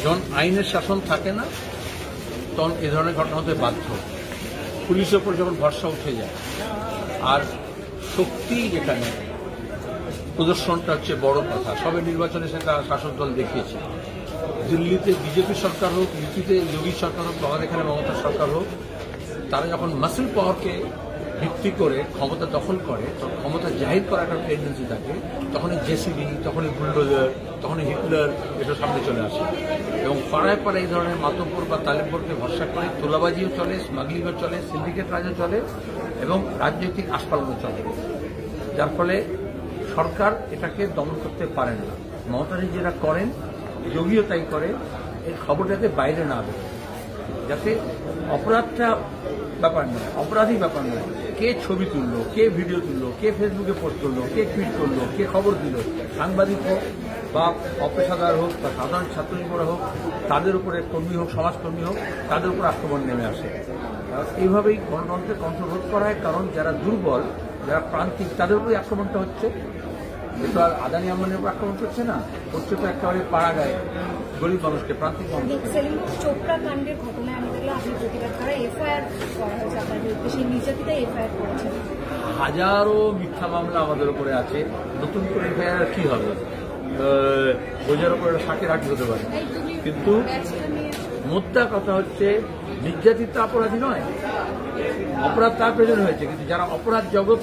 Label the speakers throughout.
Speaker 1: যখন আইনের শাসন থাকে না তখন এ ধরনের ঘটনা হতে বাধ্য। পুলিশের উপর যখন ভরসা উঠে যায় আর শক্তি যেখানে প্রদর্শনটা হচ্ছে বড় কথা। সবে নির্বাচনে সেটা শাসক দল দেখিয়েছে। দিল্লিতে বিজেপি সরকার হোক, ইউপিতে যোগী সরকার হোক, আমাদের এখানে মমতা সরকার হোক, তারা যখন মাসল পাওয়ারকে ভিত্তি করে ক্ষমতা দখল করে, তখন ক্ষমতা জাহির করার একটা টেন্ডেন্সি থাকে, তখনই জেসিবি, তখনই বুলডোজার, তখনই হিটলার এসব সামনে চলে আসে এবং পাড়ায় পাড়ায় এই ধরনের মাতব্বর বা তালেবরকে ভরসা করে তোলাবাজিও চলে, স্মাগলিংও চলে, সিন্ডিকেট রাজও চলে এবং রাজনৈতিক আস্ফালনও চলে। যার ফলে সরকার এটাকে দমন করতে পারে না। মমতাজি যেটা করেন, যোগীও তাই করে, এই খবরটাতে বাইরে না বেরোয়, যাতে অপরাধটা ব্যাপার নয়, অপরাধী ব্যাপার নয়। কে ছবি তুললো, কে ভিডিও তুললো, কে ফেসবুকে পোস্ট করলো, কে টুইট করলো, কে খবর দিল, সাংবাদিক হোক বা অপেশাদার হোক বা সাধারণ ছাত্রজীবীরা হোক, তাদের উপরে কর্মী হোক, সমাজকর্মী হোক, তাদের উপর আক্রমণ নেমে আসে। এইভাবেই গণতন্ত্রের কণ্ঠরোধ করা হয়, কারণ যারা দুর্বল, যারা প্রান্তিক, তাদের উপরে আক্রমণটা হচ্ছে। কিন্তু আর আদানি আম্বানির উপর আক্রমণ করছে না, হচ্ছে তো একেবারে পাড়া গায়ে গরিব মানুষকে, প্রান্তিক মানুষকে।
Speaker 2: চোপড়া কাণ্ডের ঘটনায় আমি দেখলাম আপনি প্রতিবাদ করা এফআইআর করা হয়েছে আপনার বিরুদ্ধে, সেই নির্যাতিতা এফআইআর করেছেন।
Speaker 1: হাজারো মিথ্যা মামলা আমাদের উপরে আছে, নতুন করে এফআইআর কি হবে? বোঝার উপরে শাকের আটকে হতে পারে, কিন্তু মোদ্দা কথা হচ্ছে নির্যাতিত অপরাধী নয়, অপরাধ তার পেছনে হয়েছে। কিন্তু যারা অপরাধ জগৎ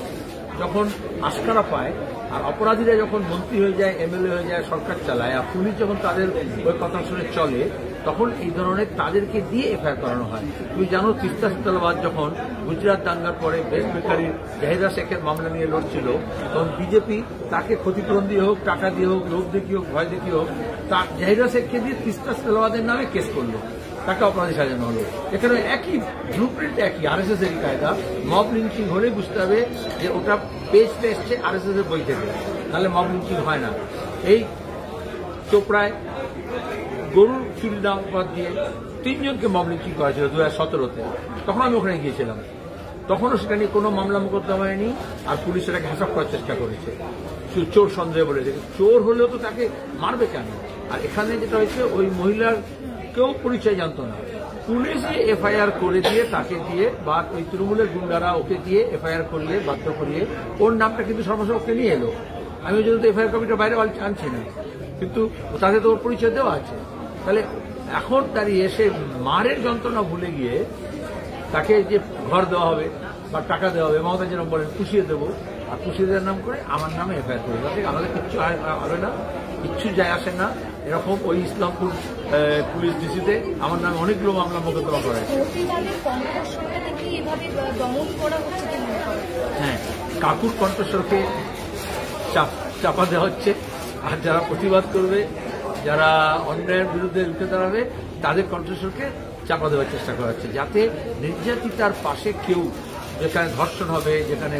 Speaker 1: যখন আস্কারা পায় আর অপরাধীরা যখন মন্ত্রী হয়ে যায়, এমএলএ হয়ে যায়, সরকার চালায়, আর পুলিশ যখন তাদের ওই কথা শুনে চলে, তখন এই ধরনের তাদেরকে দিয়ে এফআইআর করানো হয়। তুমি জানো, তিস্তা শীতলবাদ যখন গুজরাট দাঙ্গার পরে বেস্ট বেকারির জাহিরা শেখের মামলা নিয়ে লড়ছিল, তখন বিজেপি তাকে ক্ষতিপূরণ দিয়ে হোক, টাকা দিয়ে হোক, লোভ দেখিয়ে হোক, ভয় দেখিয়ে হোক, তা জাহিরা শেখকে দিয়ে তিস্তা শীতলবাদের নামে কেস করলো, তাকে অপরাধী সাজানো হলো। এখানে একই ব্লুপ্রিন্ট, একই আরএসএস এর কায়দা। মব লিঞ্চিং হলে বুঝতে হবে যে ওটা পেজটা এসছে আরএসএস এর বই থেকে, তাহলে মব লিঞ্চিং হয় না। এই চোপড়ায় গরুর চুরি দাম দিয়ে 3 জনকে মব লিঞ্চিং করা ছিল 2017-তে, তখন আমি ওখানে গিয়েছিলাম। তখনও সেটা নিয়ে কোনো মামলা মোকদ্দমা হয়নি, আর পুলিশ এটাকে হেসাব করার চেষ্টা করেছে, চোর সন্দেহ বলে। চোর হলেও তো তাকে মারবে কেন? আর এখানে যেটা হয়েছে, ওই মহিলার কেউ পরিচয় জানতো না, পুলিশে এফআইআর করে দিয়ে তাকে দিয়ে, বা ওই তৃণমূলের গুন্ডারা ওকে দিয়ে এফআইআর করিয়ে বাধ্য করিয়ে ওর নামটা কিন্তু সর্বশেষ ওকে নিয়ে এলো। আমি ওই জন্য তো এফআইআর কপিটা বাইরে আনছি না, কিন্তু তাদের তো ওর পরিচয় দেওয়া আছে। তাহলে এখন দাঁড়িয়ে এসে মারের যন্ত্রণা ভুলে গিয়ে তাকে যে ঘর দেওয়া হবে বা টাকা দেওয়া হবে, মমতা যেরকম বলেন পুষিয়ে দেবো, আর পুষিয়ে দেওয়ার নাম করে আমার নামে এফআইআর করে, যাতে আমাদের কিচ্ছু হবে না, কিচ্ছু যায় আসে না। এরকম ওই ইসলামপুর পুলিশ ডিসিতে আমার নামে অনেকগুলো মামলা মোকদ্দমা করা হয়েছে। হ্যাঁ, কাকুর কণ্ঠস্বরকে চাপা দেওয়া হচ্ছে, আর যারা প্রতিবাদ করবে, যারা অন্যায়ের বিরুদ্ধে রুখে দাঁড়াবে, তাদের কণ্ঠস্বরকে চাপা দেওয়ার চেষ্টা করা হচ্ছে, যাতে নির্যাতিতার পাশে কেউ, যেখানে ধর্ষণ হবে, যেখানে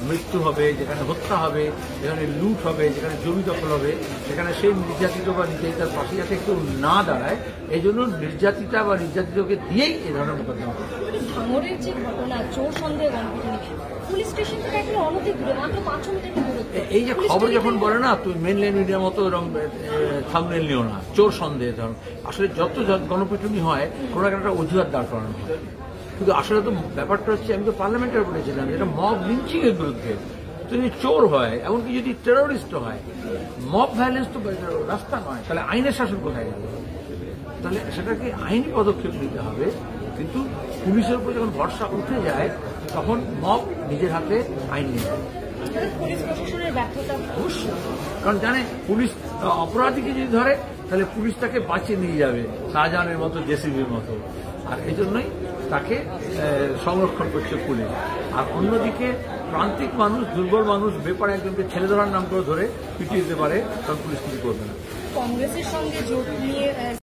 Speaker 1: মৃত্যু হবে, যেখানে হত্যা হবে, যেখানে লুট হবে, যেখানে জমি দখল হবে, সেখানে সেই নির্যাতিত বা নির্যাতিতার পাশে যাতে কেউ না দাঁড়ায়, এই জন্য নির্যাতিতা বা নির্যাতিতকে দিয়েই এই ধরনের মোকদ্দমা করে।
Speaker 2: ভাঙড়ের যে ঘটনা, চোর সন্দেহ গণপিটুনি, পুলিশ স্টেশন থেকে একদম অনতি দূরে, মাত্র 500 মিটার দূরত্ব। এই
Speaker 1: যে খবর যখন বলে না, তুমি মেনলাইন মিডিয়ার মতো এরকম থাম্বনেল নিও না, চোর সন্দেহ ধরুন, আসলে যত গণপিটুনি হয় কোনো একটা অজুহাত দাঁড় করানো হয়, কিন্তু আসলে তো ব্যাপারটা হচ্ছে, আমি তো পার্লামেন্টে বলেছিলাম যেটা মব লিঞ্চিং এর বিরুদ্ধে। যদি চোর হয়, এমনকি যদি টেরোরিস্ট হয়, মব ভায়োলেন্স তো রাস্তা নয়, তাহলে আইনের শাসন কোথায় গেল? তাহলে সেটাকে আইনি পদক্ষেপ নিতে হবে। কিন্তু পুলিশের উপর যখন ভরসা উঠে যায়, তখন মব নিজের হাতে আইন নিয়ে যায়। অবশ্যই, কারণ জানে পুলিশ অপরাধীকে যদি ধরে, তাহলে পুলিশ তাকে বাঁচিয়ে নিয়ে যাবে শাহজাহানের মতো, জেসিবির মতো, আর এই জন্যই তাকে সংরক্ষণ করছে পুলিশ। আর অন্যদিকে প্রান্তিক মানুষ, দুর্বল মানুষ, বেপার একজনকে ছেলে ধরার নাম করে ধরে পিটিয়ে দিতে পারে, তখন পুলিশ কিছু করবে না।
Speaker 2: কংগ্রেসের সঙ্গে জোট নিয়ে